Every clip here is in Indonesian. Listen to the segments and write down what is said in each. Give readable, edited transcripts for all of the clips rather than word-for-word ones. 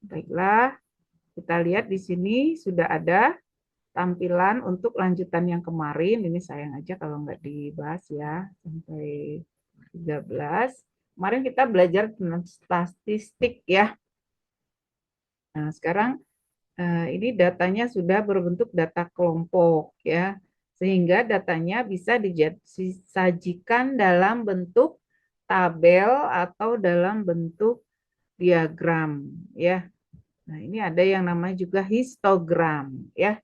Baiklah, kita lihat di sini sudah ada tampilan untuk lanjutan yang kemarin. Ini sayang aja kalau nggak dibahas ya, sampai 13. Kemarin kita belajar tentang statistik ya. Nah, sekarang ini datanya sudah berbentuk data kelompok ya, sehingga datanya bisa disajikan dalam bentuk tabel atau dalam bentuk diagram ya. Nah, ini ada yang namanya juga histogram ya.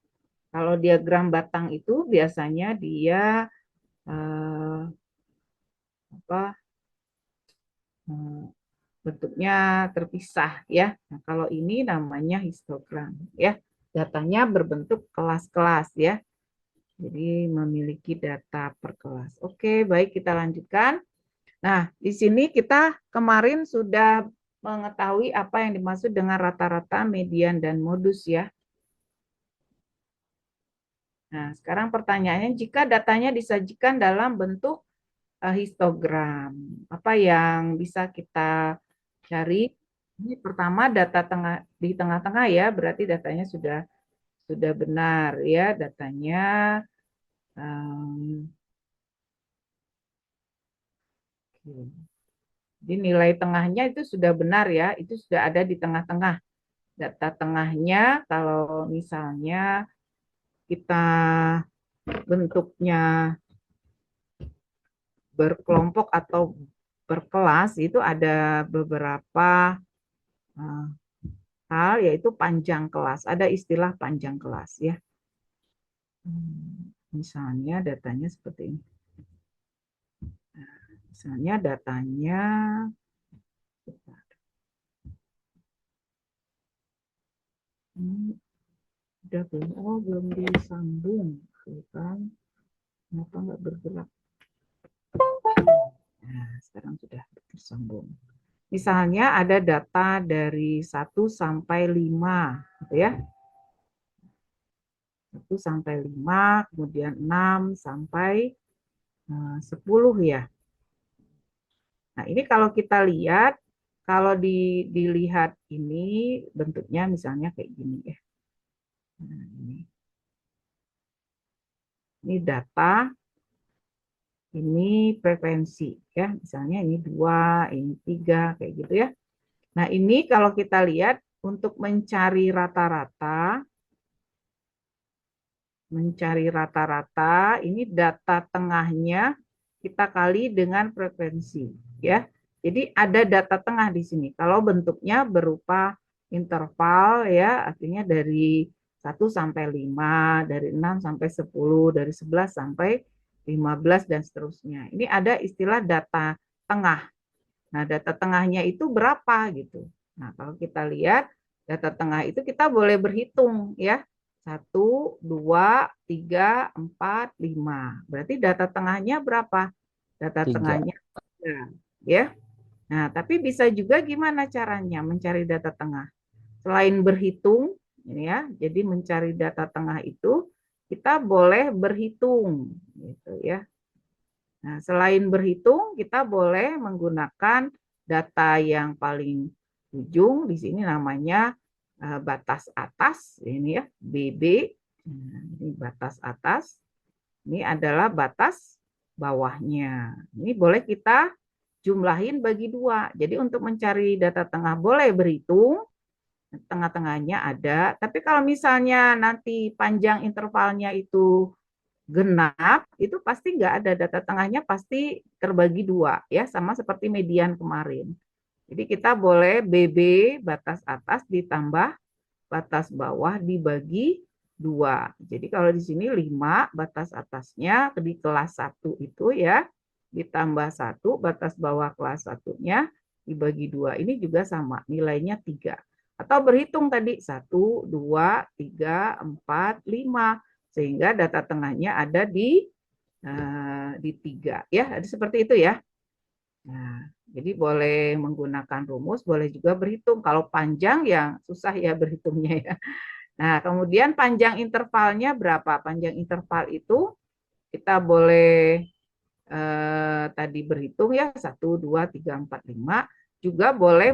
Kalau diagram batang itu biasanya dia apa bentuknya terpisah ya. Nah, kalau ini namanya histogram ya. Datanya berbentuk kelas-kelas ya. Jadi memiliki data per kelas. Oke, baik kita lanjutkan. Nah, di sini kita kemarin sudah mengetahui apa yang dimaksud dengan rata-rata, median, dan modus ya. Nah, sekarang pertanyaannya, jika datanya disajikan dalam bentuk histogram, apa yang bisa kita cari? Ini pertama data di tengah-tengah ya, berarti datanya sudah benar ya, datanya jadi nilai tengahnya itu sudah benar ya, itu sudah ada di tengah-tengah. Data tengahnya kalau misalnya kita bentuknya berkelompok atau berkelas itu ada beberapa uh, hal yaitu panjang kelas. Ada istilah panjang kelas ya. Misalnya datanya seperti ini. Misalnya datanya ini udah belum, belum disambung, kan? Kenapa nggak bergerak? Nah, sekarang sudah tersambung. Misalnya ada data dari 1 sampai 5, gitu ya. 1 sampai 5, kemudian 6 sampai 10 ya. Nah, ini kalau kita lihat, kalau dilihat ini bentuknya misalnya kayak gini ya. Nah, ini data, ini frekuensi ya. Misalnya ini 2, ini 3, kayak gitu ya. Nah, ini kalau kita lihat untuk mencari rata-rata, ini data tengahnya kita kali dengan frekuensi ya. Jadi ada data tengah di sini. Kalau bentuknya berupa interval ya, artinya dari 1 sampai 5, dari 6 sampai 10, dari 11 sampai 15 dan seterusnya. Ini ada istilah data tengah. Nah, data tengahnya itu berapa gitu. Nah, kalau kita lihat data tengah itu kita boleh berhitung ya. 1, 2, 3, 4, 5. Berarti data tengahnya berapa? Data Tiga. tengahnya 3, ya. Nah, tapi bisa juga gimana caranya mencari data tengah? Selain berhitung, ya, jadi mencari data tengah itu kita boleh berhitung, gitu ya. Nah, selain berhitung, kita boleh menggunakan data yang paling ujung, di sini namanya batas atas, ini ya, BB. Nah, ini batas atas, ini adalah batas bawahnya. Ini boleh kita jumlahin bagi 2. Jadi untuk mencari data tengah boleh berhitung, tengah-tengahnya ada. Tapi kalau misalnya nanti panjang intervalnya itu genap, itu pasti nggak ada data tengahnya, pasti terbagi 2 ya, sama seperti median kemarin. Jadi kita boleh BB batas atas ditambah batas bawah dibagi 2. Jadi kalau di sini 5 batas atasnya di kelas 1 itu ya, ditambah 1 batas bawah kelas 1-nya dibagi 2. Ini juga sama, nilainya 3. Atau berhitung tadi 1, 2, 3, 4, 5, sehingga data tengahnya ada di 3 ya, ada seperti itu ya. Nah, jadi boleh menggunakan rumus, boleh juga berhitung. Kalau panjang ya susah ya berhitungnya ya. Nah, kemudian panjang intervalnya berapa? Panjang interval itu kita boleh tadi berhitung ya, 1, 2, 3, 4, 5. Juga boleh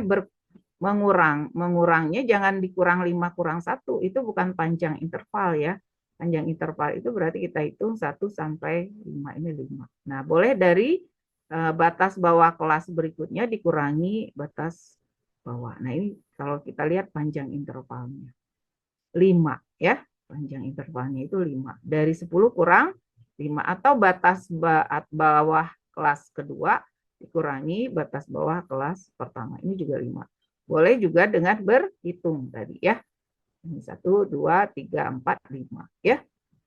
Mengurangnya jangan dikurang 5 kurang 1, itu bukan panjang interval ya. Panjang interval itu berarti kita hitung 1 sampai 5, ini 5. Nah, boleh dari batas bawah kelas berikutnya dikurangi batas bawah. Nah, ini kalau kita lihat panjang intervalnya. 5 ya, panjang intervalnya itu 5. Dari 10 kurang 5 atau batas bawah kelas kedua dikurangi batas bawah kelas pertama. Ini juga 5. Boleh juga dengan berhitung tadi ya. 1, 2, 3, 4, 5 ya.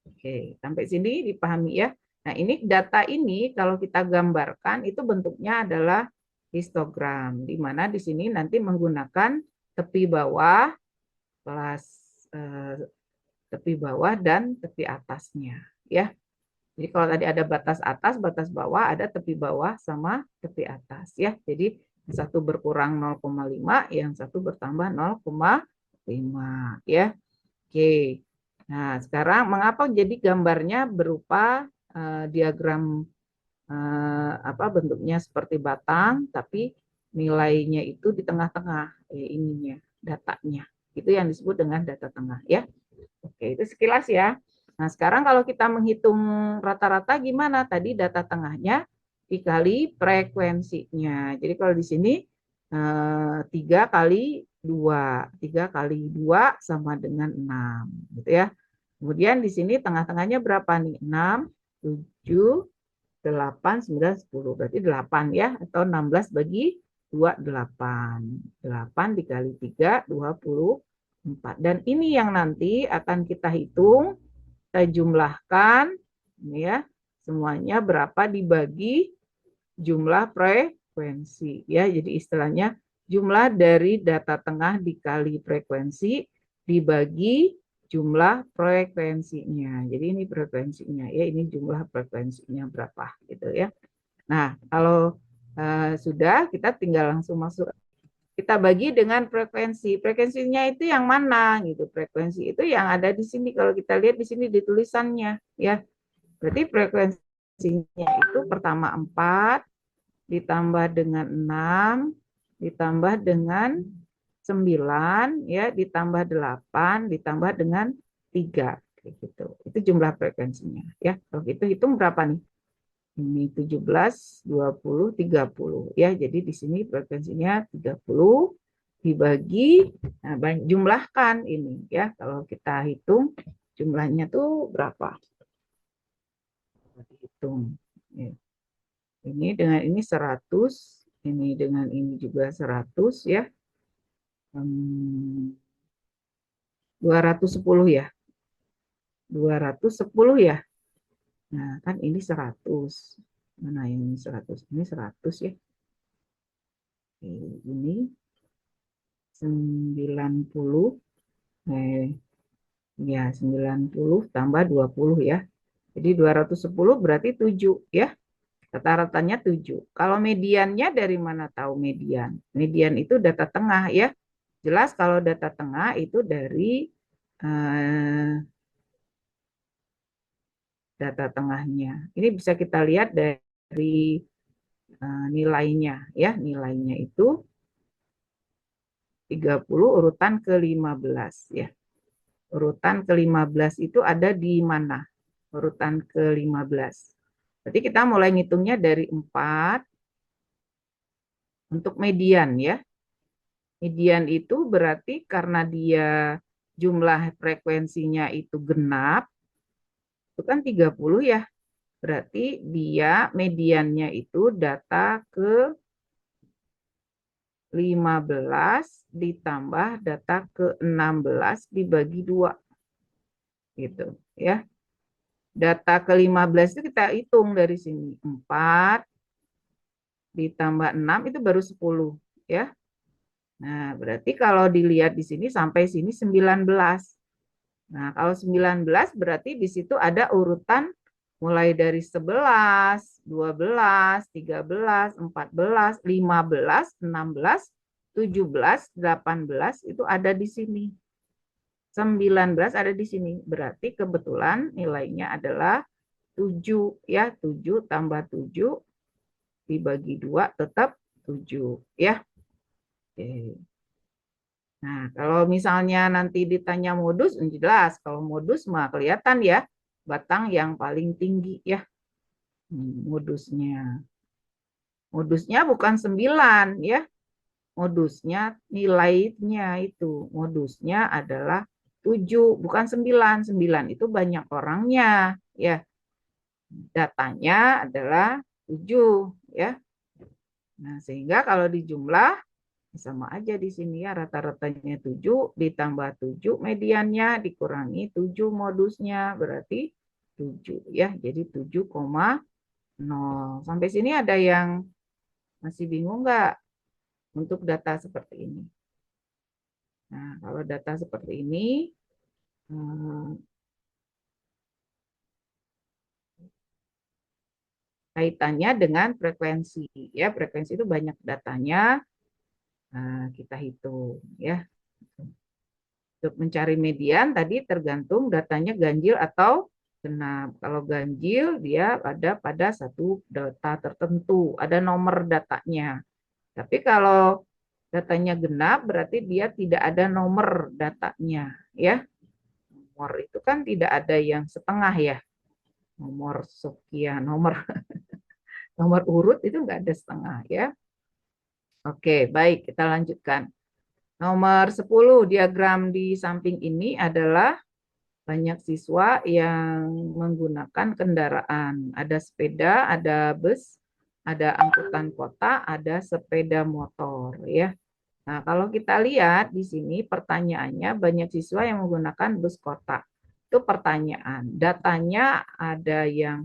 Oke, sampai sini dipahami ya. Nah, ini data ini kalau kita gambarkan itu bentuknya adalah histogram, di mana di sini nanti menggunakan tepi bawah kelas tepi bawah dan tepi atasnya ya. Jadi kalau tadi ada batas atas, batas bawah, ada tepi bawah sama tepi atas ya. Jadi yang satu berkurang 0,5, yang satu bertambah 0,5 ya. Oke. Nah, sekarang mengapa jadi gambarnya berupa diagram bentuknya seperti batang tapi nilainya itu di tengah-tengah ininya, datanya. Itu yang disebut dengan data tengah ya. Oke, itu sekilas ya. Nah, sekarang kalau kita menghitung rata-rata gimana? Tadi data tengahnya dikali frekuensinya. Jadi kalau di sini 3 kali 2. 3 kali 2 sama dengan 6. Gitu ya. Kemudian di sini tengah-tengahnya berapa nih? 6, 7, 8, 9, 10. Berarti 8 ya. Atau 16 bagi 2, 8. 8 dikali 3, 24. Dan ini yang nanti akan kita hitung, kita jumlahkan, ini ya, semuanya berapa dibagi jumlah frekuensi. Ya, jadi istilahnya jumlah dari data tengah dikali frekuensi dibagi jumlah frekuensinya. Jadi ini frekuensinya ya, ini jumlah frekuensinya berapa gitu ya. Nah, kalau sudah, kita tinggal langsung masuk. Kita bagi dengan frekuensi. Frekuensinya itu yang mana gitu. Frekuensi itu yang ada di sini. Kalau kita lihat di sini di tulisannya ya. Berarti frekuensinya itu pertama 4 ditambah dengan 6 ditambah dengan 9 ya, ditambah 8 ditambah dengan 3 gitu. Itu jumlah frekuensinya ya. Kalau gitu hitung berapa nih? Ini 17, 20, 30 ya. Jadi di sini frekuensinya 30 dibagi, nah, jumlahkan ini ya. Kalau kita hitung jumlahnya tuh berapa? Hitung. Ya. Ini dengan ini 100, ini dengan ini juga 100 ya. 210 ya. 210 ya. Nah, kan ini 100. Mana yang ini 100? Ini 100 ya. Ini 90. Ya, 90 tambah 20 ya. Jadi 210 berarti 7 ya. Rata-ratanya 7. Kalau mediannya dari mana tahu median? Median itu data tengah ya. Jelas kalau data tengah itu dari data tengahnya. Ini bisa kita lihat dari nilainya ya. Nilainya itu 30 urutan ke-15 ya. Urutan ke-15 itu ada di mana? Urutan ke-15. Berarti kita mulai ngitungnya dari 4 untuk median ya. Median itu berarti karena dia jumlah frekuensinya itu genap, itu kan 30 ya. Berarti dia mediannya itu data ke 15 ditambah data ke-16 dibagi 2. Gitu ya. Data ke-15 itu kita hitung dari sini. 4 ditambah 6 itu baru 10 ya. Nah, berarti kalau dilihat di sini sampai sini 19. Nah, kalau 19 berarti di situ ada urutan mulai dari 11, 12, 13, 14, 15, 16, 17, 18 itu ada di sini. 19 ada di sini. Berarti kebetulan nilainya adalah 7 ya, 7 tambah 7 dibagi 2 tetap 7 ya. Oke. Nah, kalau misalnya nanti ditanya modus, jelas. Kalau modus mah kelihatan ya, batang yang paling tinggi ya. Modusnya. Modusnya bukan 9 ya. Modusnya nilainya itu. Modusnya adalah 7, bukan 9. 9 itu banyak orangnya ya. Datanya adalah 7 ya. Nah, sehingga kalau dijumlah sama aja di sini ya, rata-ratanya 7 ditambah 7 mediannya dikurangi 7 modusnya berarti 7 ya. Jadi 7,0. Sampai sini ada yang masih bingung nggak untuk data seperti ini? Nah, kalau data seperti ini kaitannya dengan frekuensi ya. Frekuensi itu banyak datanya, kita hitung ya. Untuk mencari median tadi tergantung datanya ganjil atau genap. Kalau ganjil dia ada pada satu data tertentu, ada nomor datanya. Tapi kalau datanya genap berarti dia tidak ada nomor datanya ya. Nomor itu kan tidak ada yang setengah ya. Nomor sekian, nomor nomor urut itu enggak ada setengah ya. Oke, baik, kita lanjutkan. Nomor 10 diagram di samping ini adalah banyak siswa yang menggunakan kendaraan. Ada sepeda, ada bus, ada angkutan kota, ada sepeda motor ya. Nah, kalau kita lihat di sini pertanyaannya banyak siswa yang menggunakan bus kota. Itu pertanyaan. Datanya ada yang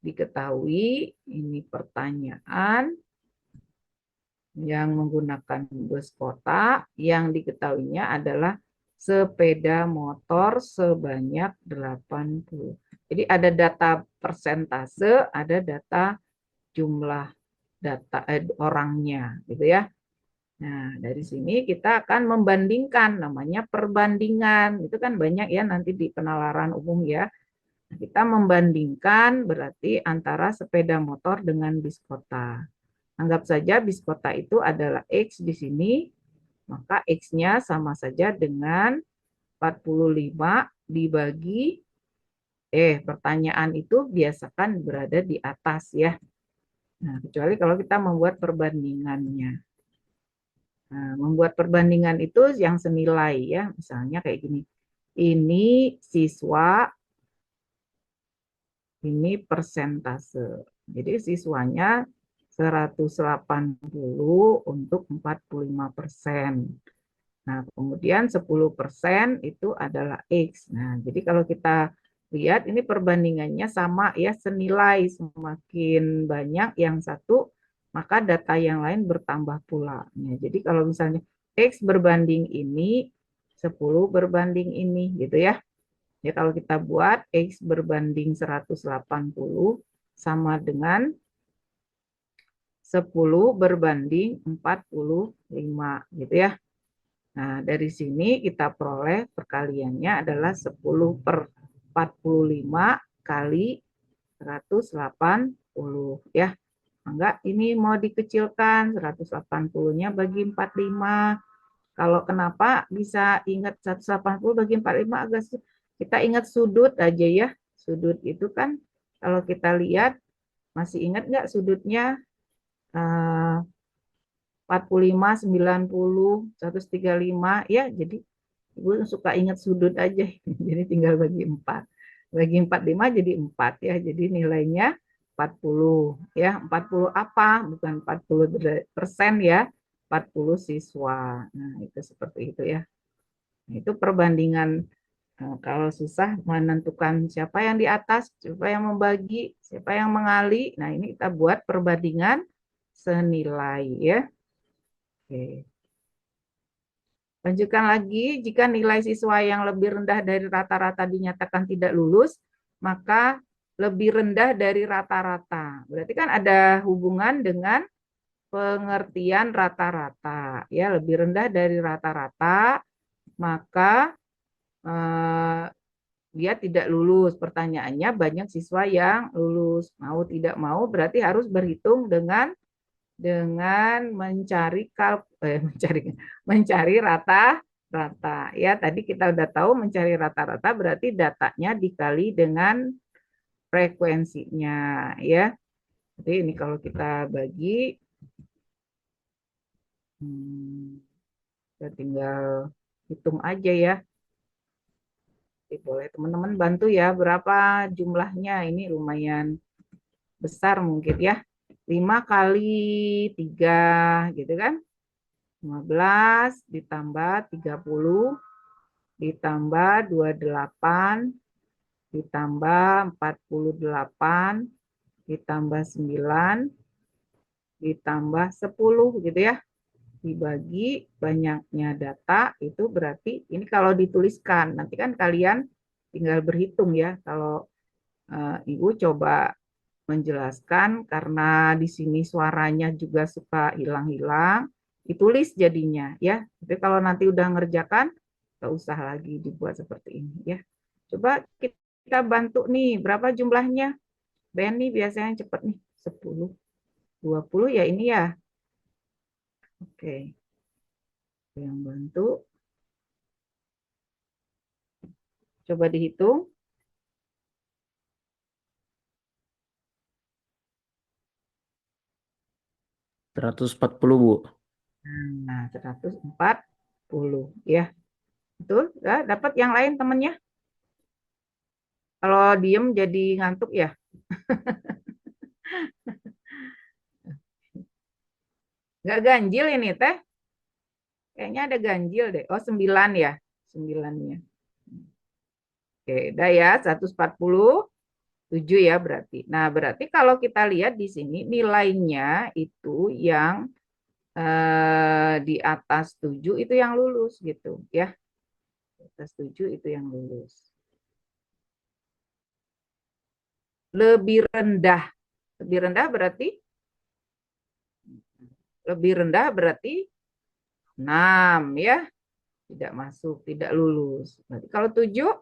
diketahui, ini pertanyaan yang menggunakan bus kota, yang diketahuinya adalah sepeda motor sebanyak 80. Jadi ada data persentase, ada data jumlah data orangnya gitu ya. Nah, dari sini kita akan membandingkan, namanya perbandingan. Itu kan banyak ya nanti di penalaran umum ya. Kita membandingkan berarti antara sepeda motor dengan bis kota. Anggap saja bis kota itu adalah X di sini, maka X-nya sama saja dengan 45 dibagi, pertanyaan itu biasakan berada di atas ya. Nah, kecuali kalau kita membuat perbandingannya. Nah, membuat perbandingan itu yang senilai ya, misalnya kayak gini. Ini siswa, ini persentase. Jadi siswanya 180 untuk 45%. Nah, kemudian 10% itu adalah X. Nah, jadi kalau kita lihat ini perbandingannya sama ya, senilai, semakin banyak yang satu, maka data yang lain bertambah pula. Nah, jadi kalau misalnya X berbanding ini, 10 berbanding ini gitu ya. Ya kalau kita buat X berbanding 180 sama dengan 10 berbanding 45 gitu ya. Nah, dari sini kita peroleh perkaliannya adalah 10/45 kali 180 ya. Enggak, ini mau dikecilkan 180-nya bagi 45. Kalau kenapa bisa ingat 180 bagi 45 agak kita ingat sudut aja ya. Sudut itu kan kalau kita lihat masih ingat nggak sudutnya 45, 90, 135 ya. Jadi Ibu suka ingat sudut aja. Jadi tinggal bagi 4. Bagi 45 jadi 4 ya. Jadi nilainya 40 ya. 40 apa? Bukan 40% ya. 40 siswa. Nah, itu seperti itu ya. Nah, itu perbandingan. Kalau susah menentukan siapa yang di atas, siapa yang membagi, siapa yang mengali. Nah, ini kita buat perbandingan senilai ya. Oke. Lanjutkan lagi, jika nilai siswa yang lebih rendah dari rata-rata dinyatakan tidak lulus, maka lebih rendah dari rata-rata. Berarti kan ada hubungan dengan pengertian rata-rata. Ya, lebih rendah dari rata-rata, maka dia tidak lulus. Pertanyaannya banyak siswa yang lulus. Mau tidak mau berarti harus berhitung dengan mencari mencari rata rata. Ya, tadi kita udah tahu mencari rata-rata berarti datanya dikali dengan frekuensinya, ya. Jadi ini kalau kita bagi, kita tinggal hitung aja ya. Jadi boleh teman-teman bantu ya berapa jumlahnya. Ini lumayan besar mungkin ya. 5 kali 3 gitu kan. 15 ditambah 30 ditambah 28 ditambah 48 ditambah 9 ditambah 10 gitu ya. Dibagi banyaknya data itu berarti ini kalau dituliskan. Nanti kan kalian tinggal berhitung ya. Kalau Ibu coba menjelaskan karena di sini suaranya juga suka hilang-hilang, ditulis jadinya ya. Tapi kalau nanti udah ngerjakan, nggak usah lagi dibuat seperti ini ya. Coba kita bantu nih, berapa jumlahnya? Ben nih biasanya cepet nih, 10, 20 ya ini ya. Oke, yang bantu. Coba dihitung. 140, Bu. Nah, 140 ya. Betul? Ya, dapat yang lain temennya? Kalau diem jadi ngantuk ya. Nggak ganjil ini teh. Kayaknya ada ganjil deh. Oh, 9 ya. 9-nya. Oke, udah ya. 147 ya berarti. Nah, berarti kalau kita lihat di sini nilainya itu yang di atas 7 itu yang lulus gitu ya. Di atas 7 itu yang lulus. Lebih rendah. Lebih rendah berarti lebih rendah berarti 6 ya. Tidak masuk, tidak lulus. Berarti kalau 7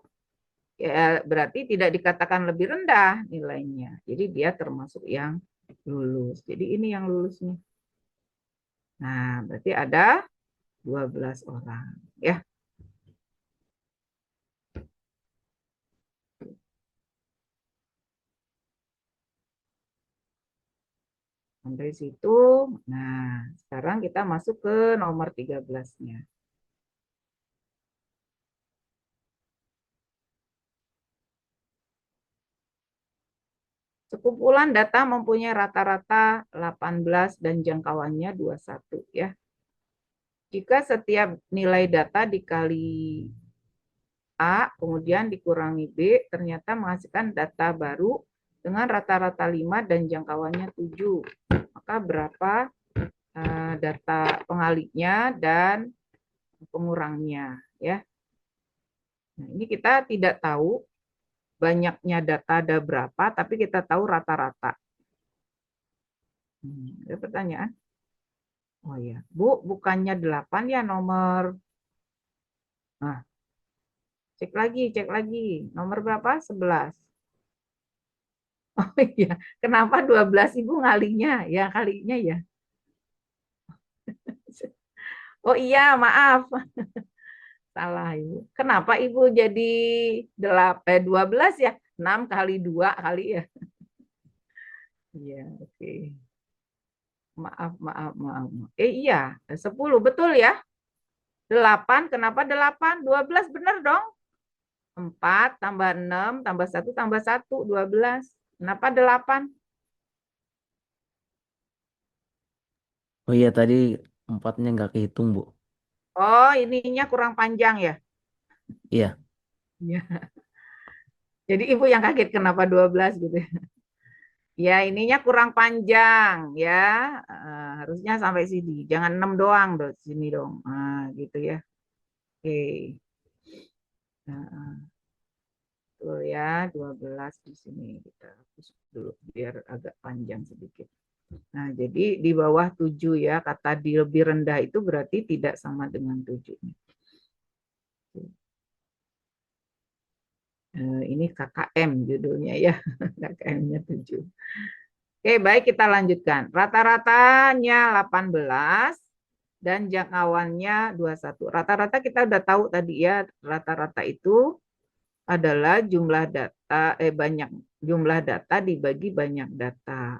ya berarti tidak dikatakan lebih rendah nilainya. Jadi dia termasuk yang lulus. Jadi ini yang lulus nih. Nah, berarti ada 12 orang ya. Sampai situ. Nah, sekarang kita masuk ke nomor 13-nya. Sekumpulan data mempunyai rata-rata 18 dan jangkauannya 21 ya. Jika setiap nilai data dikali A, kemudian dikurangi B, ternyata menghasilkan data baru dengan rata-rata 5 dan jangkauannya 7. Maka berapa data pengaliknya dan pengurangnya ya. Nah, ini kita tidak tahu banyaknya data ada berapa, tapi kita tahu rata-rata. Ada pertanyaan? Oh ya, Bu, bukannya 8 ya nomor. Nah, cek lagi. Nomor berapa? 11. Oh iya, kenapa 12 Ibu ngalinya? Ya kalinya ya. Oh iya, maaf. Salah Ibu. Kenapa Ibu jadi 12 ya? 6 kali 2 kali ya. Iya, oke. Maaf. Iya, 10 betul ya. 8, kenapa 8? 12 benar dong. 4 tambah 6 tambah 1 tambah 1, 12. Kenapa 8? Oh iya, tadi empatnya nggak kehitung, Bu. Oh, ininya kurang panjang ya? Iya. Iya. Jadi Ibu yang kaget kenapa 12 gitu ya. Ya, ininya kurang panjang ya. Harusnya sampai sini. Jangan 6 doang dong sini dong. Gitu ya. Oke. Nah, betul ya, 12 di sini kita hapus dulu biar agak panjang sedikit. Nah, jadi di bawah 7 ya, kata di lebih rendah itu berarti tidak sama dengan 7. Ini KKM judulnya ya, KKM-nya 7. Oke, baik kita lanjutkan. Rata-ratanya 18, dan jangkauannya 21. Rata-rata kita udah tahu tadi ya, rata-rata itu adalah jumlah data jumlah data dibagi banyak data.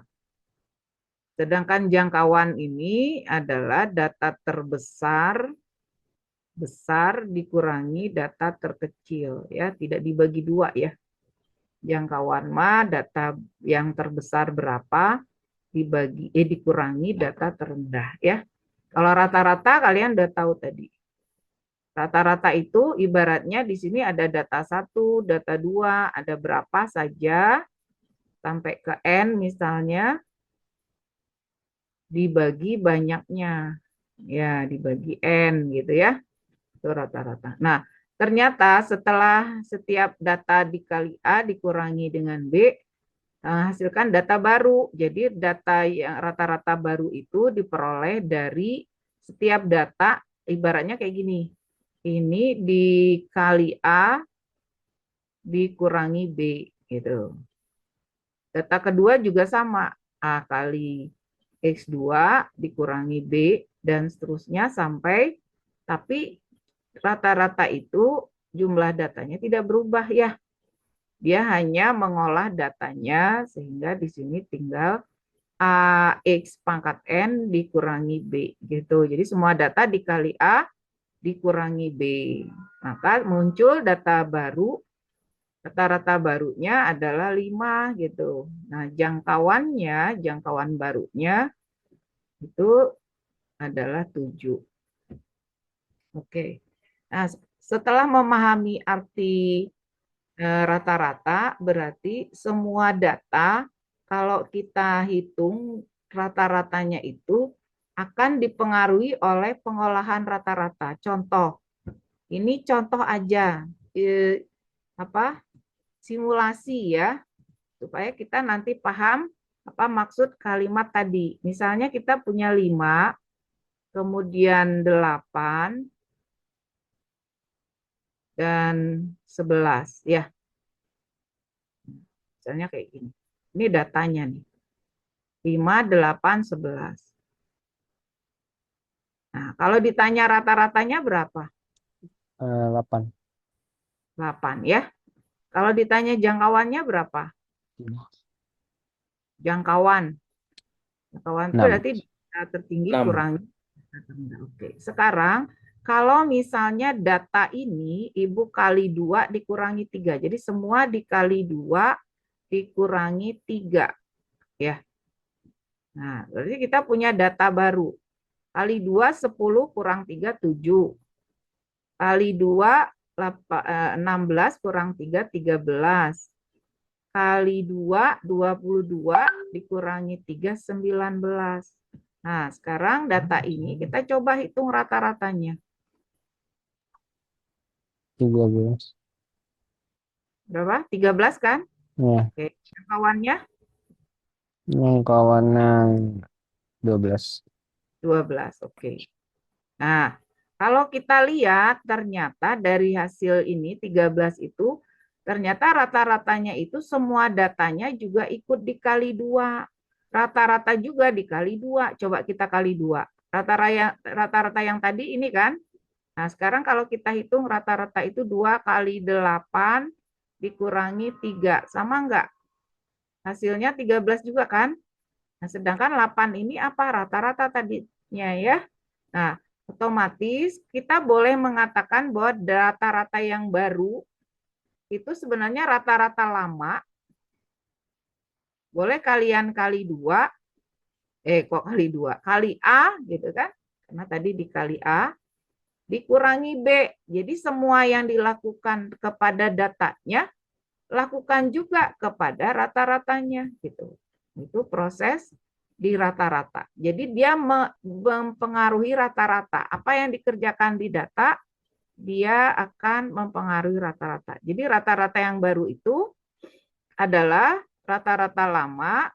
Sedangkan jangkauan ini adalah data terbesar dikurangi data terkecil ya, tidak dibagi dua ya. Jangkauan mah data yang terbesar berapa dikurangi data terendah ya. Kalau rata-rata kalian udah tahu tadi. Rata-rata itu ibaratnya di sini ada data 1, data 2, ada berapa saja sampai ke N misalnya dibagi banyaknya. Ya, dibagi N gitu ya. Itu rata-rata. Nah, ternyata setelah setiap data dikali A dikurangi dengan B, hasilkan data baru. Jadi data yang rata-rata baru itu diperoleh dari setiap data, ibaratnya kayak gini. Ini dikali A dikurangi B gitu. Data kedua juga sama, A kali X2 dikurangi B dan seterusnya sampai, tapi rata-rata itu jumlah datanya tidak berubah ya. Dia hanya mengolah datanya sehingga di sini tinggal AX pangkat N dikurangi B gitu. Jadi semua data dikali A dikurangi B. Maka muncul data baru, rata-rata barunya adalah 5 gitu. Nah, jangkauan barunya itu adalah 7. Oke. Nah, setelah memahami arti rata-rata, berarti semua data kalau kita hitung rata-ratanya itu akan dipengaruhi oleh pengolahan rata-rata. Contoh, ini contoh aja, apa simulasi ya, supaya kita nanti paham apa maksud kalimat tadi. Misalnya kita punya 5, kemudian 8, dan 11 ya. Misalnya kayak gini. Ini datanya nih. 5, 8, 11. Nah, kalau ditanya rata-ratanya berapa? 8. 8 ya. Kalau ditanya jangkauannya berapa? Jangkauan. Jangkauan itu 6. berarti data tertinggi 6. kurangi data terendah. Oke. Sekarang kalau misalnya data ini Ibu kali 2 dikurangi 3. Jadi semua dikali 2 dikurangi 3 ya. Nah, berarti kita punya data baru. Kali 2 10 kurang 3 7. Kali 2 16 kurang 3 13. Kali 2 22 dikurangi 3 19. Nah, sekarang data ini kita coba hitung rata-ratanya. 13. Berapa? 13 kan? Ya, Oke. Jangkauannya yang kawannya 12. 12. Oke. Nah, kalau kita lihat ternyata dari hasil ini 13 itu ternyata rata-ratanya itu semua datanya juga ikut dikali 2. Rata-rata juga dikali 2. Coba kita kali 2. Rata-rata yang tadi ini kan. Nah, sekarang kalau kita hitung rata-rata itu 2 kali 8 dikurangi 3. Sama enggak? Hasilnya 13 juga kan? Nah, sedangkan 8 ini apa? Rata-rata tadinya ya. Nah, otomatis kita boleh mengatakan bahwa rata-rata yang baru itu sebenarnya rata-rata lama. Boleh kalian kali 2, kok kali 2? Kali A gitu kan? Karena tadi dikali A dikurangi B. Jadi semua yang dilakukan kepada datanya lakukan juga kepada rata-ratanya gitu. Itu proses di rata-rata. Jadi dia mempengaruhi rata-rata. Apa yang dikerjakan di data, dia akan mempengaruhi rata-rata. Jadi rata-rata yang baru itu adalah rata-rata lama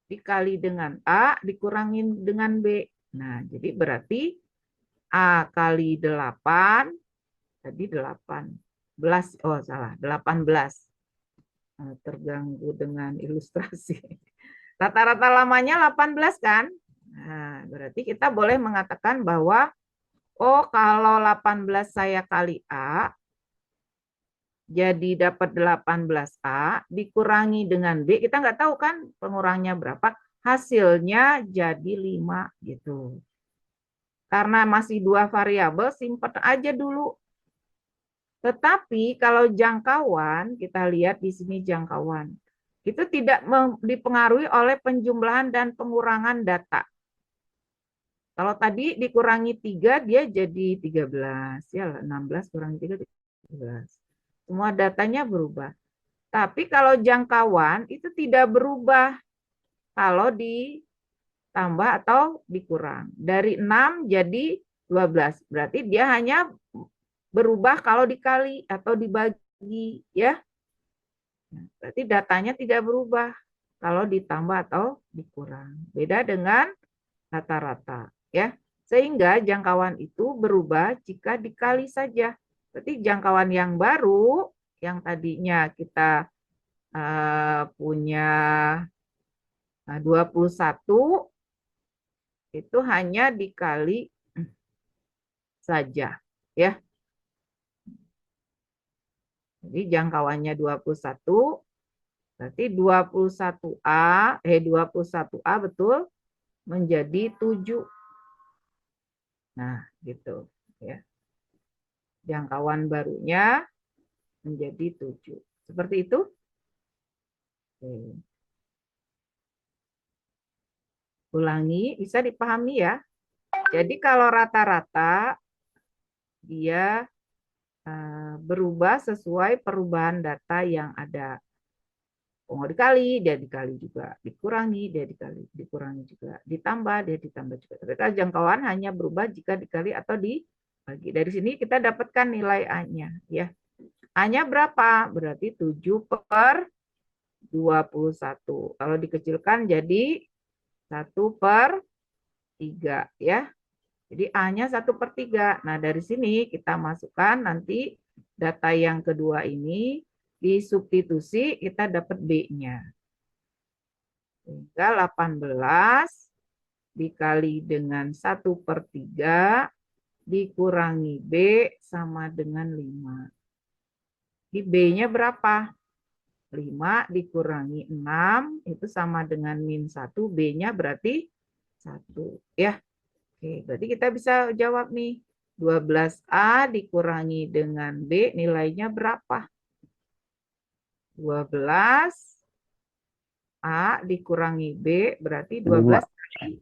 dikali dengan A dikurangi dengan B. Nah, jadi berarti A kali 8, tadi 18, oh salah, 18. Terganggu dengan ilustrasi. Rata-rata lamanya 18 kan? Nah, Nah, berarti kita boleh mengatakan bahwa, oh kalau 18 saya kali A, jadi dapat 18A, dikurangi dengan B, kita nggak tahu kan pengurangnya berapa, hasilnya jadi 5 gitu. Karena masih dua variabel, simpan aja dulu. Tetapi kalau jangkauan, kita lihat di sini jangkauan, itu tidak dipengaruhi oleh penjumlahan dan pengurangan data. Kalau tadi dikurangi 3, dia jadi 13. Ya, 16 kurangi 3, 13. Semua datanya berubah. Tapi kalau jangkauan, itu tidak berubah kalau ditambah atau dikurang. Dari 6 jadi 12. Berarti dia hanya berubah kalau dikali atau dibagi. Ya. Berarti datanya tidak berubah kalau ditambah atau dikurang. Beda dengan rata-rata, ya. Sehingga jangkauan itu berubah jika dikali saja. Berarti jangkauan yang baru yang tadinya kita punya 21 itu hanya dikali saja, ya. Jadi jangkauannya 21, berarti 21A betul menjadi 7. Nah, gitu ya. Jangkauan barunya menjadi 7. Seperti itu? Oke. Ulangi, bisa dipahami ya. Jadi kalau rata-rata dia berubah sesuai perubahan data yang ada. Mau dikali, dia dikali juga. Dikurangi, dia dikali. Dikurangi juga. Ditambah, dia ditambah juga. Tapi jangkauan hanya berubah jika dikali atau dibagi. Dari sini kita dapatkan nilai A-nya. Ya. A-nya berapa? Berarti 7 per 21. Kalau dikecilkan jadi 1 per 3. Ya. Jadi A-nya 1 per 3. Nah, dari sini kita masukkan nanti data yang kedua ini, disubstitusi, kita dapat B-nya. Sehingga 18 dikali dengan 1 per 3 dikurangi B sama dengan 5. Di B-nya berapa? 5 dikurangi 6, itu sama dengan min 1, B-nya berarti 1. Ya. Oke, berarti kita bisa jawab nih. 12A dikurangi dengan B, nilainya berapa? 12A dikurangi B, berarti 12 kali.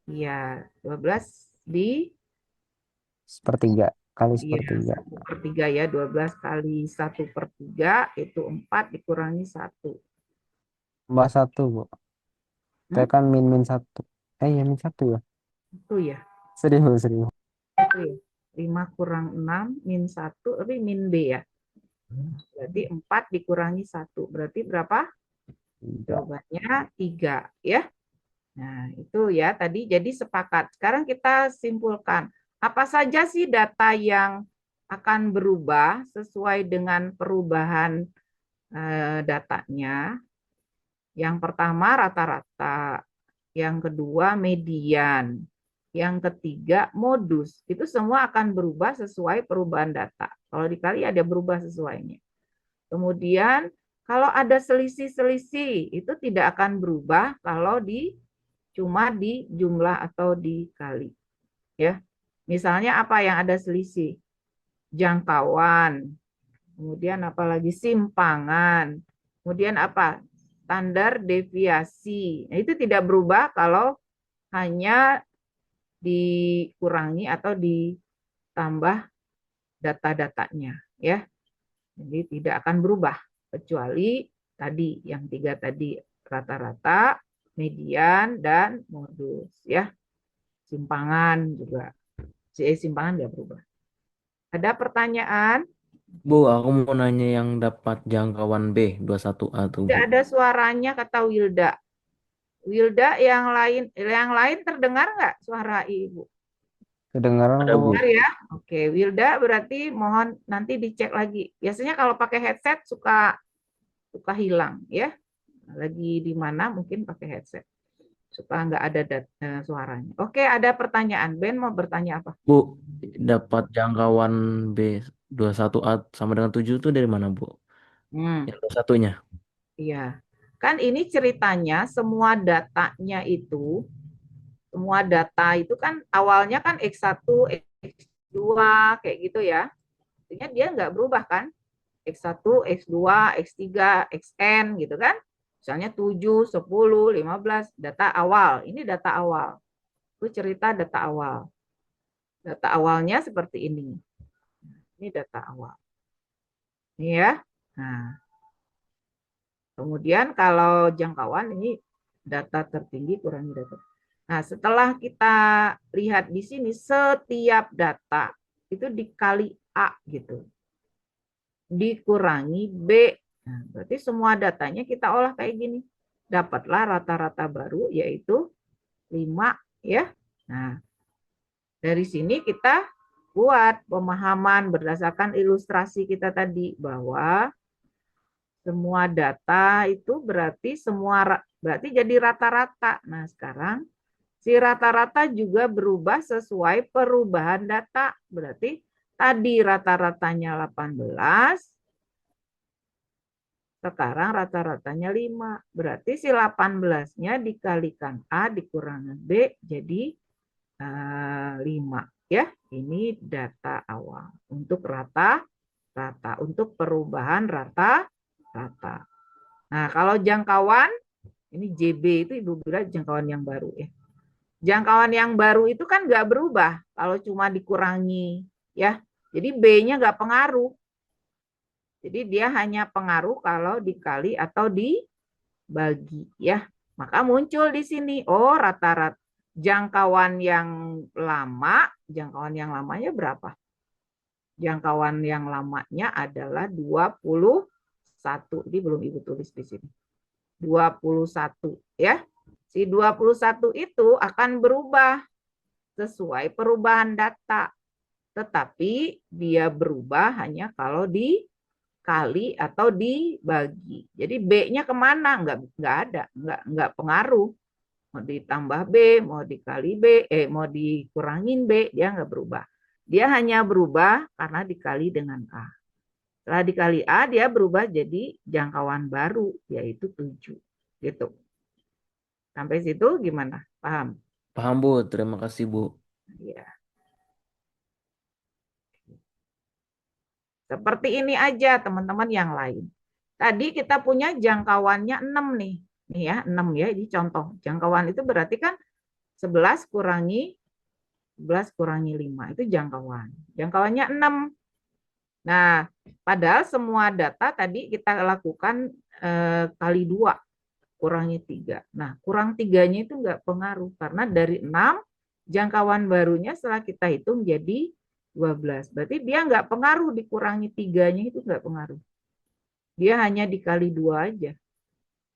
Iya, 12 di Sepertiga kali iya, sepertiga. 1/3 ya. 12 kali 1/3 itu 4 dikurangi 1. Tambah 1, Bu. Saya kan min 1. Ya min 1 ya. Itu ya. Serius. Itu ya. 5 kurang 6 min 1, tapi min B ya. Berarti 4 dikurangi 1. Berarti berapa? Jawabannya 3 ya. Nah, itu ya tadi jadi sepakat. Sekarang kita simpulkan. Apa saja sih data yang akan berubah sesuai dengan perubahan datanya? Yang pertama rata-rata, yang kedua median, yang ketiga modus. Itu semua akan berubah sesuai perubahan data. Kalau dikali ada berubah sesuainya. Kemudian kalau ada selisih-selisih itu tidak akan berubah kalau cuma di jumlah atau dikali. Ya. Misalnya apa yang ada selisih? Jangkauan. Kemudian apalagi simpangan. Kemudian apa? Standar deviasi. Nah, itu tidak berubah kalau hanya dikurangi atau ditambah data-datanya, ya. Jadi tidak akan berubah kecuali tadi yang 3 tadi, rata-rata, median, dan modus, ya. Simpangan juga. Simpangan nggak berubah. Ada pertanyaan? Bu, aku mau nanya yang dapat jangkauan B 21A tuh, Tidak Bu. ada suaranya kata Wilda. Wilda yang lain terdengar nggak suara Ibu? Kedengaran, Ada, Bu. Bu. Benar ya? Oke, Wilda berarti mohon nanti dicek lagi. Biasanya kalau pakai headset suka hilang ya. Lagi di mana mungkin pakai headset. supaya nggak ada suaranya. Oke, ada pertanyaan. Ben mau bertanya apa? Bu, dapat jangkauan B21A sama dengan 7 itu dari mana, Bu? Hmm, Yang satunya. iya. Kan ini ceritanya semua data itu kan awalnya kan X1, X2 kayak gitu ya. Artinya dia nggak berubah kan? X1, X2, X3, Xn gitu kan. Misalnya 7, 10, 15, data awal. Ini data awal. Itu cerita data awal. Data awalnya seperti ini. Ini data awal. Ini ya. Nah, kemudian kalau jangkauan ini data tertinggi kurangi data. Nah, setelah kita lihat di sini setiap data itu dikali A gitu. Dikurangi B. Nah, berarti semua datanya kita olah kayak gini. Dapatlah rata-rata baru yaitu 5 ya. Nah, dari sini kita buat pemahaman berdasarkan ilustrasi kita tadi bahwa semua data itu berarti jadi rata-rata. Nah, sekarang si rata-rata juga berubah sesuai perubahan data. Berarti tadi rata-ratanya 18, sekarang rata-ratanya 5. Berarti si 18-nya dikalikan A dikurangi B jadi 5. Ya, ini data awal untuk rata-rata, untuk perubahan rata-rata. Nah, kalau jangkauan, ini JB itu Ibu bilang jangkauan yang baru ya. Jangkauan yang baru itu kan nggak berubah kalau cuma dikurangi ya. Jadi B-nya nggak pengaruh. Jadi dia hanya pengaruh kalau dikali atau dibagi ya. Maka muncul di sini oh rata-rata jangkauan yang jangkauan yang lamanya berapa? Jangkauan yang lamanya adalah 21. Ini belum Ibu tulis di sini. 21 ya. Si 21 itu akan berubah sesuai perubahan data. Tetapi dia berubah hanya kalau dikali atau dibagi. Jadi B-nya kemana? Nggak ada, nggak pengaruh. Mau ditambah B, mau dikali B, mau dikurangin B, dia nggak berubah. Dia hanya berubah karena dikali dengan A. Setelah dikali A, dia berubah jadi jangkauan baru, yaitu 7. Gitu. Sampai situ gimana? Paham? Paham, Bu. Terima kasih, Bu. Ya. Seperti ini aja teman-teman yang lain. Tadi kita punya jangkauannya 6 nih. Nih ya, 6 ya, ini contoh. Jangkauan itu berarti kan 11 kurangi 5 itu jangkauan. Jangkauannya 6. Nah, padahal semua data tadi kita lakukan kali 2 kurangi 3. Nah, kurang 3-nya itu enggak pengaruh karena dari 6 jangkauan barunya setelah kita hitung jadi 12. Berarti dia enggak pengaruh dikurangi 3-nya itu enggak pengaruh. Dia hanya dikali 2 aja.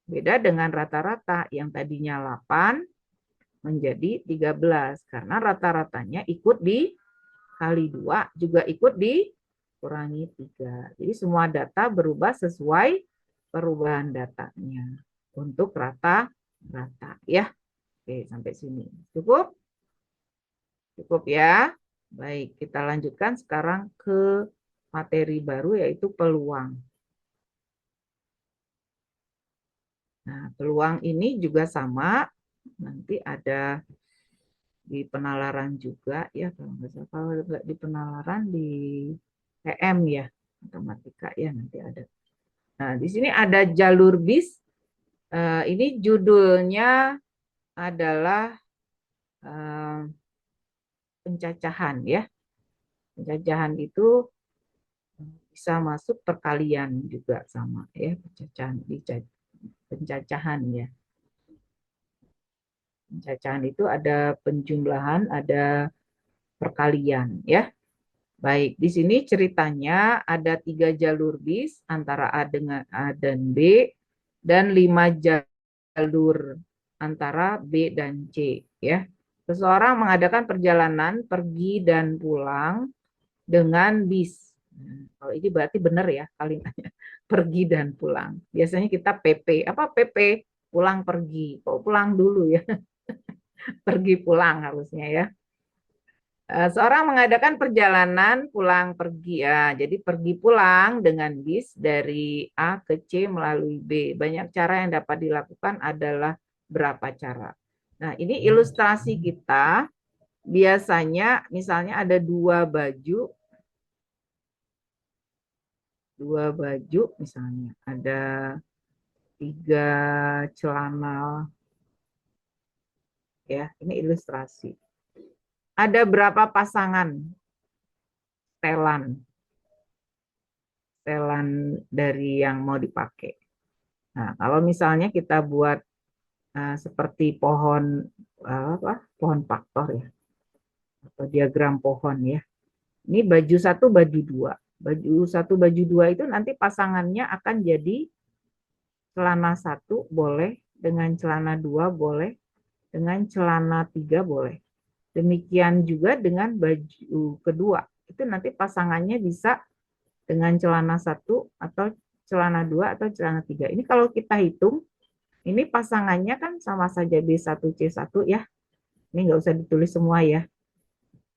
Beda dengan rata-rata yang tadinya 8 menjadi 13 karena rata-ratanya ikut dikali 2 juga ikut dikurangi 3. Jadi semua data berubah sesuai perubahan datanya untuk rata-rata ya. Oke, sampai sini. Cukup? Cukup ya. Baik, kita lanjutkan sekarang ke materi baru yaitu peluang. Nah, peluang ini juga sama, nanti ada di penalaran juga ya kalau nggak salah, kalau nggak di penalaran di PM ya, matematika ya nanti ada. Nah, di sini ada jalur bis. Ini judulnya adalah pencacahan ya. Pencacahan itu bisa masuk perkalian juga sama ya, pencacahan ya. Pencacahan itu ada penjumlahan, ada perkalian ya. Baik, di sini ceritanya ada 3 jalur bis antara A dan B dan 5 jalur antara B dan C ya. Seseorang mengadakan perjalanan pergi dan pulang dengan bis. Nah, kalau ini berarti benar ya kalimatnya pergi dan pulang. Biasanya kita PP. Apa PP? pulang pergi. Kok pulang dulu ya? Pergi pulang harusnya ya. Seorang mengadakan perjalanan pulang pergi ya. Jadi pergi pulang dengan bis dari A ke C melalui B. Banyak cara yang dapat dilakukan adalah berapa cara. Nah, ini ilustrasi kita. Biasanya misalnya ada dua baju misalnya. Ada 3 celana ya. Ini ilustrasi. Ada berapa pasangan setelan dari yang mau dipakai. Nah, kalau misalnya kita buat seperti pohon pohon faktor ya, atau diagram pohon ya. Ini baju 1, baju 2. Baju 1, baju 2 itu nanti pasangannya akan jadi celana 1 boleh, dengan celana 2 boleh, dengan celana 3 boleh. Demikian juga dengan baju kedua. Itu nanti pasangannya bisa dengan celana 1 atau celana 2 atau celana 3. Ini kalau kita hitung, ini pasangannya kan sama saja B1, C1 ya. Ini nggak usah ditulis semua ya.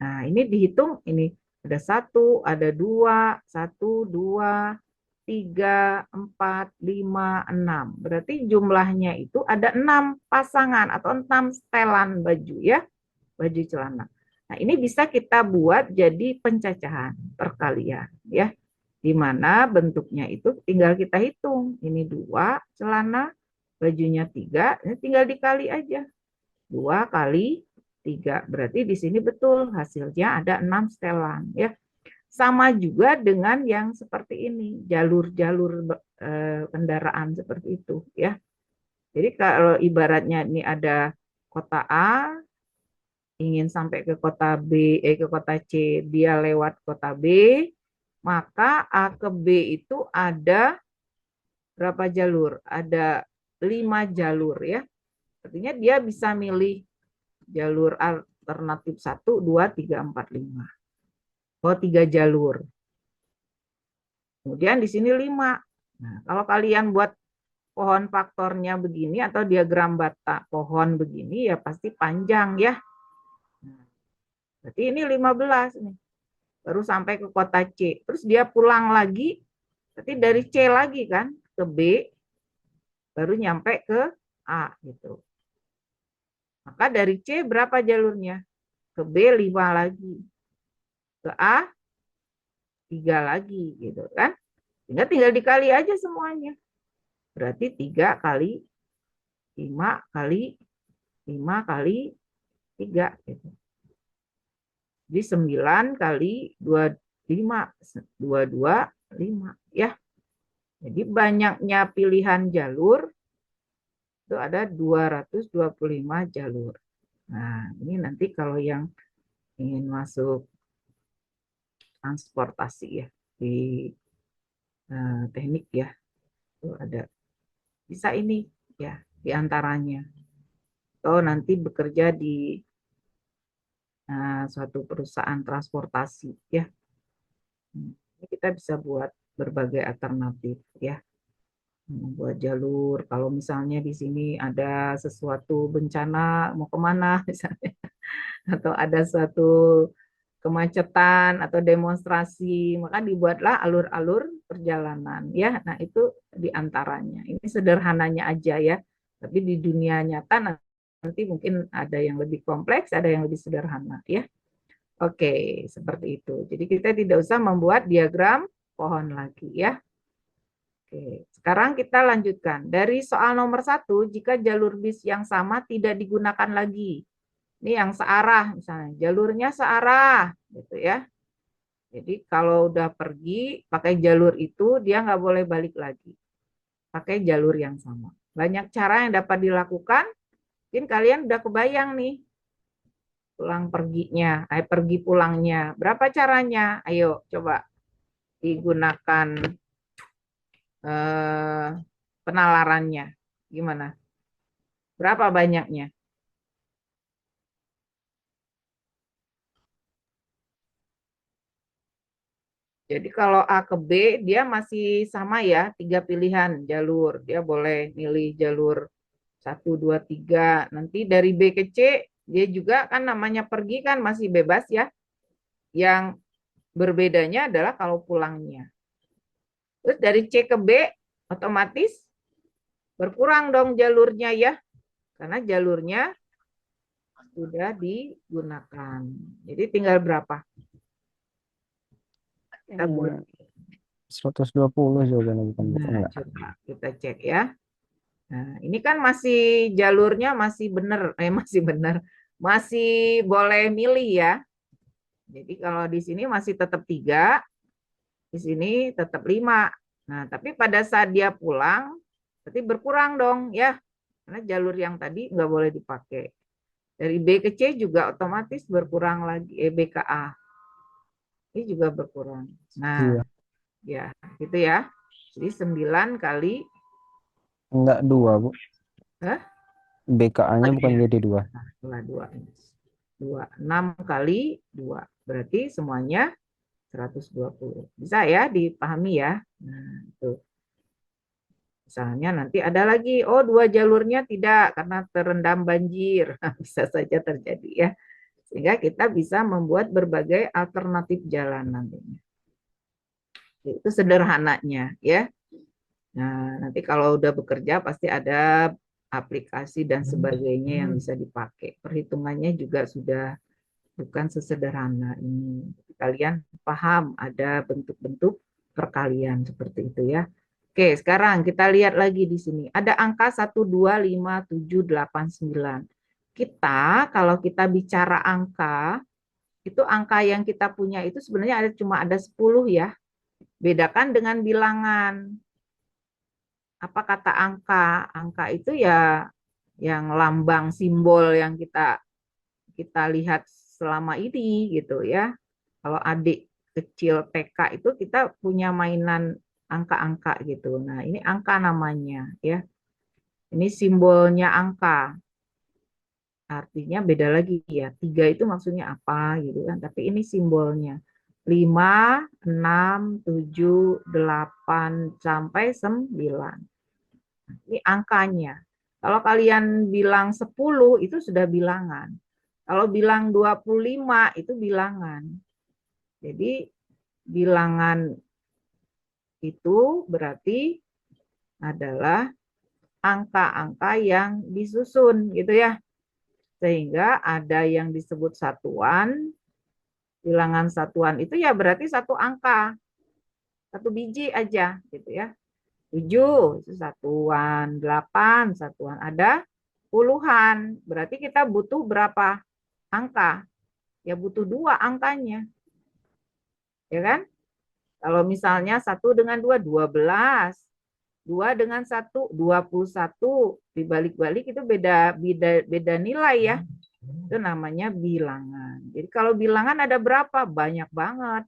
Nah, ini dihitung, ini ada 1, ada 2, 1, 2, 3, 4, 5, 6. Berarti jumlahnya itu ada 6 pasangan atau 6 setelan baju ya, baju celana. Nah, ini bisa kita buat jadi pencacahan perkalian ya. Di mana bentuknya itu tinggal kita hitung. Ini 2 celana, bajunya 3, ini tinggal dikali aja. 2 kali 3. Berarti di sini betul hasilnya ada 6 setelan ya. Sama juga dengan yang seperti ini, jalur-jalur kendaraan seperti itu ya. Jadi kalau ibaratnya ini ada kota A, ingin sampai ke kota B, ke kota C, dia lewat kota B, maka A ke B itu ada berapa jalur? Ada 5 jalur ya. Artinya dia bisa milih jalur alternatif 1, 2, 3, 4, 5. Oh, 3 jalur. Kemudian di sini 5. Nah, kalau kalian buat pohon faktornya begini atau diagram bata pohon begini ya pasti panjang ya. Nah, berarti ini 15 nih. Baru sampai ke kota C. Terus dia pulang lagi, berarti dari C lagi kan ke B, baru nyampe ke A gitu. Maka dari C berapa jalurnya? Ke B 5 lagi. Ke A 3 lagi gitu kan. Tinggal dikali aja semuanya. Berarti 3 kali 5 kali 5 kali 3 gitu. Jadi 9 kali 25, 22, 5 ya. Jadi banyaknya pilihan jalur itu ada 225 jalur. Nah, ini nanti kalau yang ingin masuk transportasi ya di teknik ya, itu ada bisa ini ya di antaranya. Atau nanti bekerja di suatu perusahaan transportasi ya. Ini kita bisa buat berbagai alternatif ya. Membuat jalur, kalau misalnya di sini ada sesuatu bencana mau kemana misalnya, atau ada suatu kemacetan atau demonstrasi, maka dibuatlah alur-alur perjalanan ya. Nah, itu diantaranya. Ini sederhananya aja ya. Tapi di dunia nyata nanti mungkin ada yang lebih kompleks, ada yang lebih sederhana ya. Oke, seperti itu. Jadi kita tidak usah membuat diagram pohon lagi ya. Oke, sekarang kita lanjutkan. Dari soal nomor 1, jika jalur bis yang sama tidak digunakan lagi. Ini yang searah misalnya, jalurnya searah gitu ya. Jadi kalau udah pergi pakai jalur itu, dia nggak boleh balik lagi. Pakai jalur yang sama. Banyak cara yang dapat dilakukan. Mungkin kalian udah kebayang nih pulang perginya, pergi pulangnya. Berapa caranya? Ayo coba digunakan penalarannya. Gimana? Berapa banyaknya? Jadi kalau A ke B dia masih sama ya, 3 pilihan jalur. Dia boleh milih jalur 1, 2, 3. Nanti dari B ke C, dia juga kan namanya pergi kan masih bebas ya. Yang berbedanya adalah kalau pulangnya. Terus dari C ke B, otomatis berkurang dong jalurnya ya. Karena jalurnya sudah digunakan. Jadi tinggal berapa? Kita buat. 120 jawabannya bukan Nah, enggak. coba kita cek ya. Nah, ini kan masih jalurnya masih benar, masih benar. Masih boleh milih ya. Jadi kalau di sini masih tetap 3, di sini tetap 5. Nah, tapi pada saat dia pulang, berarti berkurang dong ya. Karena jalur yang tadi nggak boleh dipakai. Dari B ke C juga otomatis berkurang lagi. B ke A. Ini juga berkurang. Nah, Iya. ya gitu ya. Jadi 9 kali, Enggak 2, Bu. eh? BKA-nya bukan jadi 2. Nah, 2. 6 kali 2. Berarti semuanya 120. Bisa ya dipahami ya. Nah, itu. Misalnya nanti ada lagi, oh 2 jalurnya tidak karena terendam banjir. Bisa saja terjadi ya. Sehingga kita bisa membuat berbagai alternatif jalan nantinya. Itu sederhananya ya. Nah, nanti kalau udah bekerja pasti ada aplikasi dan sebagainya yang bisa dipakai. Perhitungannya juga sudah bukan sesederhana ini. Kalian paham ada bentuk-bentuk perkalian seperti itu ya. Oke, sekarang kita lihat lagi di sini. Ada angka 1, 2, 5, 7, 8, 9. Kita, kalau kita bicara angka, itu angka yang kita punya itu sebenarnya cuma ada 10 ya. Bedakan dengan bilangan. Apa kata angka? Angka itu ya yang lambang simbol yang kita lihat selama ini gitu ya. Kalau adik kecil TK itu kita punya mainan angka-angka gitu. Nah, ini angka namanya ya. Ini simbolnya angka. Artinya beda lagi ya. 3 itu maksudnya apa gitu kan. Tapi ini simbolnya. 5, 6, 7, 8 sampai 9. Ini angkanya. Kalau kalian bilang 10 itu sudah bilangan. Kalau bilang 25 itu bilangan. Jadi bilangan itu berarti adalah angka-angka yang disusun gitu ya. Sehingga ada yang disebut satuan, bilangan satuan itu ya berarti satu angka, satu biji aja gitu ya. 7 itu satuan, 8 satuan, ada puluhan. Berarti kita butuh berapa angka? Ya butuh 2 angkanya. Ya kan? Kalau misalnya 1 dengan 2, 12. 2 dengan 1, 21. Dibalik-balik itu beda nilai ya. Itu namanya bilangan. Jadi kalau bilangan ada berapa? Banyak banget.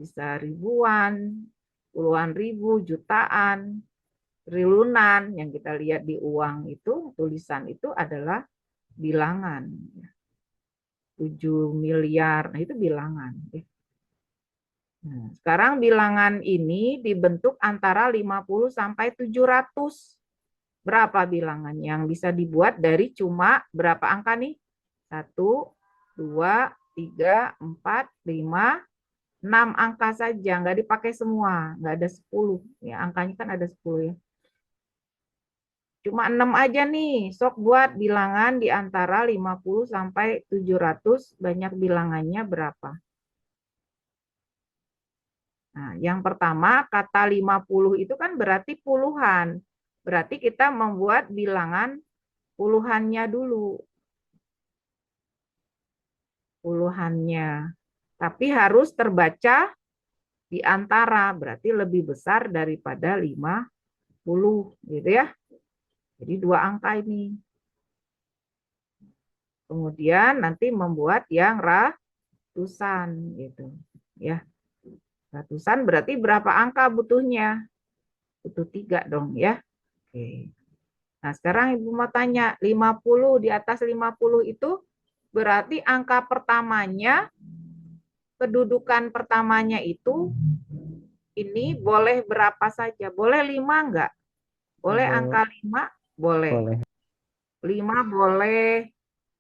Bisa ribuan, puluhan ribu, jutaan, triliunan yang kita lihat di uang itu, tulisan itu adalah bilangan. 7 miliar, nah itu bilangan. Nah, sekarang bilangan ini dibentuk antara 50 sampai 700. Berapa bilangan yang bisa dibuat dari cuma berapa angka nih? 1, 2, 3, 4, 5, 6 angka saja, nggak dipakai semua, nggak ada 10. Ya, angkanya kan ada 10 ya. Cuma 6 aja nih, sok buat bilangan di antara 50 sampai 700, banyak bilangannya berapa? Nah, yang pertama kata 50 itu kan berarti puluhan. Berarti kita membuat bilangan puluhannya dulu. Puluhannya. Tapi harus terbaca di antara, berarti lebih besar daripada 50 gitu ya. Jadi 2 angka ini. Kemudian nanti membuat yang ratusan gitu ya. Ratusan berarti berapa angka butuhnya? Butuh 3 dong ya. Oke. Nah, sekarang Ibu mau tanya, 50 di atas 50 itu berarti angka pertamanya, kedudukan pertamanya itu ini boleh berapa saja? Boleh 5 enggak? Boleh angka 5? Boleh. Boleh. 5 boleh,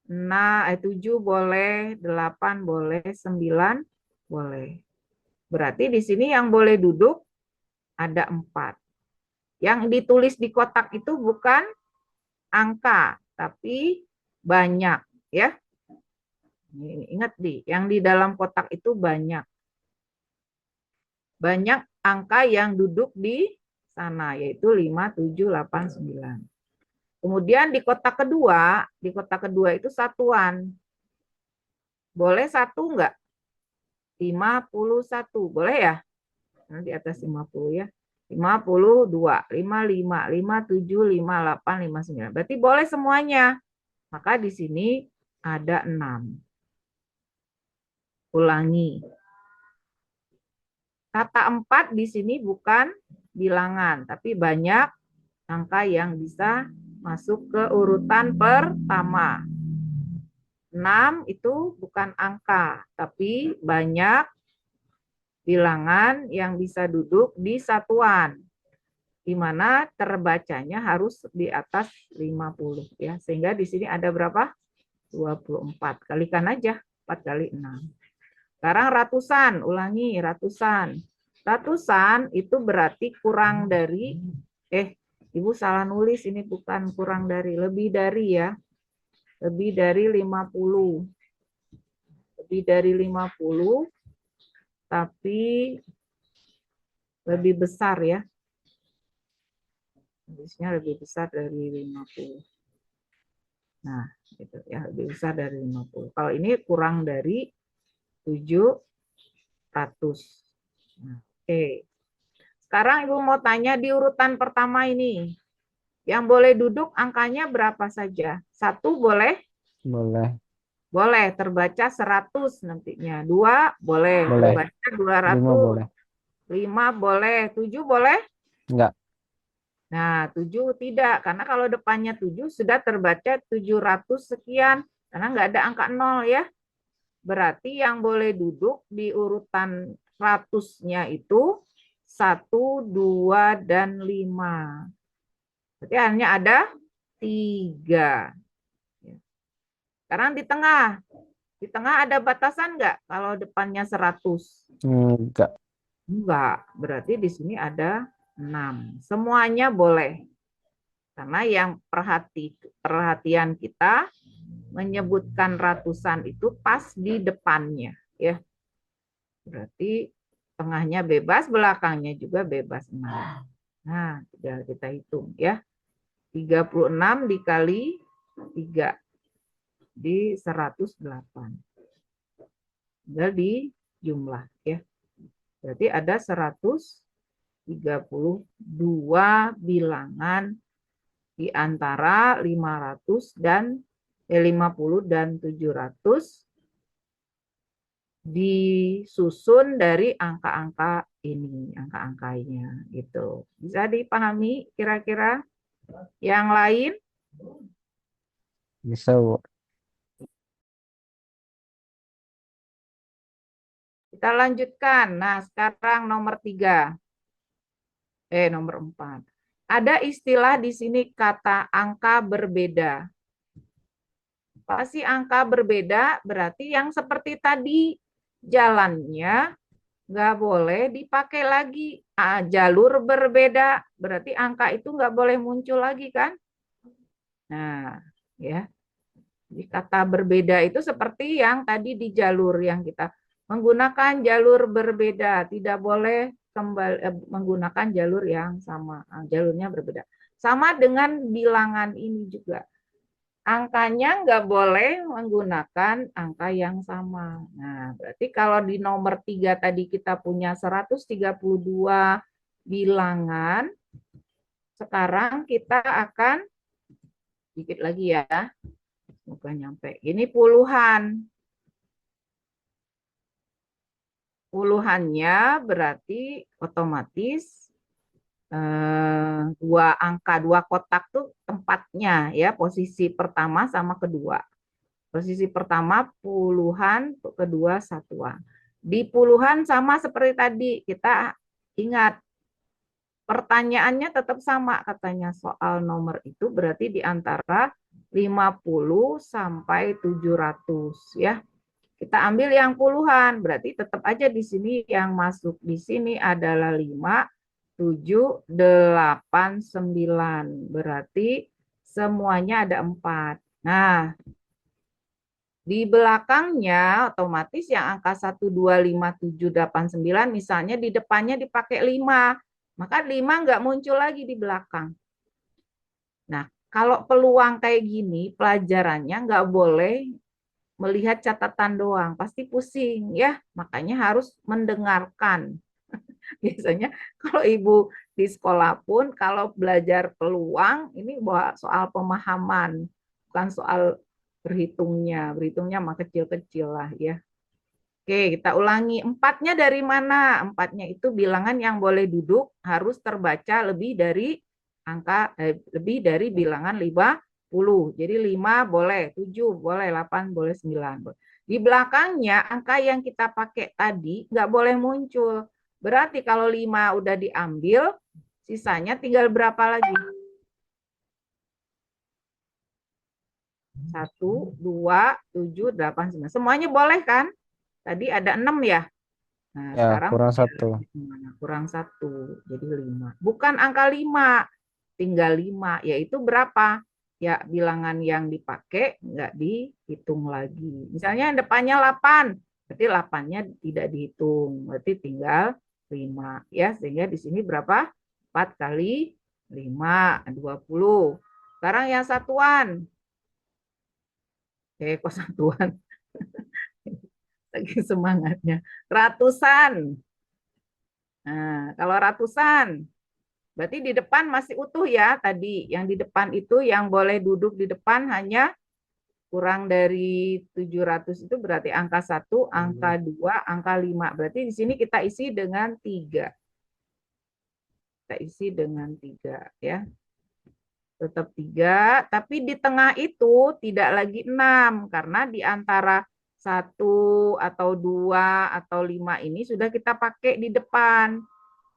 7 boleh, 8 boleh, 9 boleh. Berarti di sini yang boleh duduk ada 4. Yang ditulis di kotak itu bukan angka, tapi banyak, ya. Ingat yang di dalam kotak itu banyak. Banyak angka yang duduk di sana, yaitu 5, 7, 8, 9. Kemudian di kotak kedua itu satuan. Boleh 1 enggak? 51. Boleh ya? Nah, di atas 50 ya. 52, 55, 57, 58, 59. Berarti boleh semuanya. Maka di sini ada 6. Ulangi. Kata 4 di sini bukan bilangan, tapi banyak angka yang bisa masuk ke urutan pertama. 6 itu bukan angka, tapi banyak bilangan yang bisa duduk di satuan, di mana terbacanya harus di atas 50 ya. Sehingga di sini ada berapa? 24. Kalikan aja 4 kali 6. Sekarang ratusan, ulangi ratusan. Ratusan itu berarti kurang dari Ibu salah nulis, ini bukan kurang dari, lebih dari ya. Lebih dari 50. Lebih dari 50 tapi lebih besar ya. Harusnya lebih besar dari 50. Nah, gitu ya, lebih besar dari 50. Kalau ini kurang dari 700. Nah, oke. Sekarang Ibu mau tanya di urutan pertama ini. Yang boleh duduk angkanya berapa saja? 1 boleh? Boleh. Boleh, terbaca 100 nantinya. 2 boleh, Boleh. terbaca 5 200. boleh. 5 boleh, 7 boleh? Enggak. Nah, 7 tidak, karena kalau depannya 7 sudah terbaca 700 sekian, karena nggak ada angka 0 ya. Berarti yang boleh duduk di urutan ratusnya itu 1, 2, dan 5. Berarti hanya ada 3. Sekarang di tengah. Di tengah ada batasan nggak kalau depannya 100? Enggak. Enggak. Berarti di sini ada 6. Semuanya boleh. Karena yang perhatian kita menyebutkan ratusan itu pas di depannya. Ya. Berarti tengahnya bebas, belakangnya juga bebas 6. Nah, tinggal kita hitung ya. 36 dikali 3 di 108. Tinggal di jumlah ya. Berarti ada 132 bilangan di antara 500 dan 50 dan 700 disusun dari angka-angka ini, angka-angkanya gitu. Bisa dipahami kira-kira? Yang lain? Bisa, Bu. Kita lanjutkan. Nah, sekarang nomor 3. Nomor 4. Ada istilah di sini kata angka berbeda. Pasti angka berbeda berarti yang seperti tadi jalannya nggak boleh dipakai lagi. Jalur berbeda berarti angka itu nggak boleh muncul lagi kan? Nah, ya. Jadi kata berbeda itu seperti yang tadi di jalur yang kita menggunakan jalur berbeda, tidak boleh menggunakan jalur yang sama, jalurnya berbeda. Sama dengan bilangan ini juga. Angkanya nggak boleh menggunakan angka yang sama. Nah, berarti kalau di nomor 3 tadi kita punya 132 bilangan, sekarang kita akan dikit lagi ya. Semoga nyampe. Ini puluhan. Puluhannya berarti otomatis dua angka, dua kotak tuh tempatnya ya, posisi pertama sama kedua. Posisi pertama puluhan, kedua satuan. Di puluhan sama seperti tadi, kita ingat pertanyaannya tetap sama katanya soal nomor itu berarti di antara 50 sampai 700 ya. Kita ambil yang puluhan, berarti tetap aja di sini yang masuk di sini adalah 5, 7, 8, 9. Berarti semuanya ada 4. Nah, di belakangnya otomatis yang angka 1, 2, 5, 7, 8, 9 misalnya di depannya dipakai 5. Maka 5 nggak muncul lagi di belakang. Nah, kalau peluang kayak gini, pelajarannya nggak boleh melihat catatan doang, pasti pusing ya. Makanya harus mendengarkan. Biasanya kalau ibu di sekolah pun kalau belajar peluang, ini soal pemahaman, bukan soal berhitungnya. Berhitungnya mah kecil-kecil lah ya. Oke, kita ulangi. Empatnya dari mana? Empatnya itu bilangan yang boleh duduk harus terbaca lebih dari bilangan 50. Jadi 5 boleh, 7 boleh, 8 boleh, 9 boleh. Di belakangnya angka yang kita pakai tadi nggak boleh muncul. Berarti kalau 5 udah diambil, sisanya tinggal berapa lagi? 1, 2, 7, 8, 9. Semuanya boleh kan? Tadi ada 6 ya. Nah, Ya, sekarang kurang 1. kurang 1, jadi 5. Bukan angka 5, tinggal 5, yaitu berapa? Ya, bilangan yang dipakai nggak dihitung lagi. Misalnya yang depannya 8, berarti 8-nya tidak dihitung, berarti tinggal 5. Ya, sehingga di sini berapa? 4 kali 5, 20. Sekarang yang satuan. Kok satuan? Lagi semangatnya. Ratusan. Nah, kalau ratusan, berarti di depan masih utuh ya tadi. Yang di depan itu yang boleh duduk di depan hanya kurang dari 700 itu berarti angka 1, angka 2, angka 5. Berarti di sini kita isi dengan 3. Kita isi dengan 3 ya. Tetap 3, tapi di tengah itu tidak lagi 6 karena di antara 1 atau 2 atau 5 ini sudah kita pakai di depan.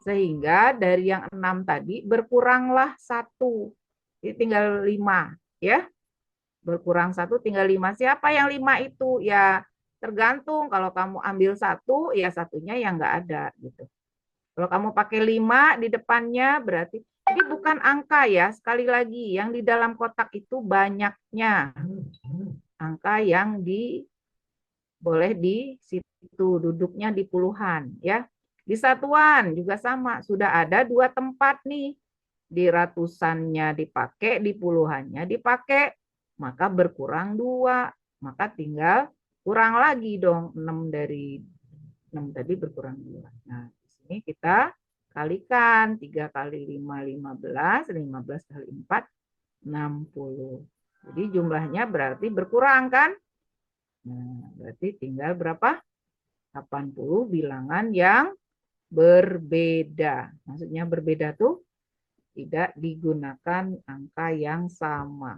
Sehingga dari yang 6 tadi berkuranglah 1. Jadi tinggal 5 ya. Berkurang 1 tinggal 5. Siapa yang 5 itu? Ya tergantung, kalau kamu ambil 1 ya satunya yang enggak ada gitu. Kalau kamu pakai 5 di depannya berarti ini bukan angka ya. Sekali lagi yang di dalam kotak itu banyaknya angka yang boleh di situ, duduknya di puluhan ya. Di satuan juga sama, sudah ada 2 tempat nih. Di ratusannya dipakai, di puluhannya dipakai, maka berkurang 2. Maka tinggal kurang lagi dong 6 dari 6 tadi berkurang 2. Nah, di sini kita kalikan 3 kali 5, 15, 15 kali 4, 60. Jadi jumlahnya berarti berkurang kan? Nah, berarti tinggal berapa? 80 bilangan yang berbeda. Maksudnya berbeda tuh tidak digunakan angka yang sama.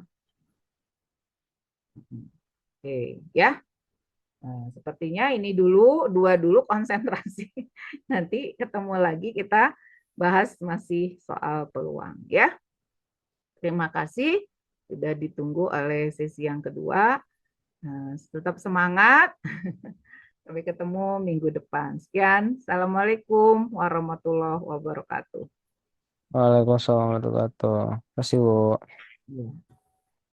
Oke, ya. Nah, sepertinya ini dua dulu konsentrasi. Nanti ketemu lagi kita bahas masih soal peluang, ya. Terima kasih sudah ditunggu oleh sesi yang kedua. Nah, tetap semangat. Sampai ketemu minggu depan. Sekian. Assalamualaikum warahmatullahi wabarakatuh. Waalaikumsalam warahmatullahi wabarakatuh. Terima kasih, Bu. Ya.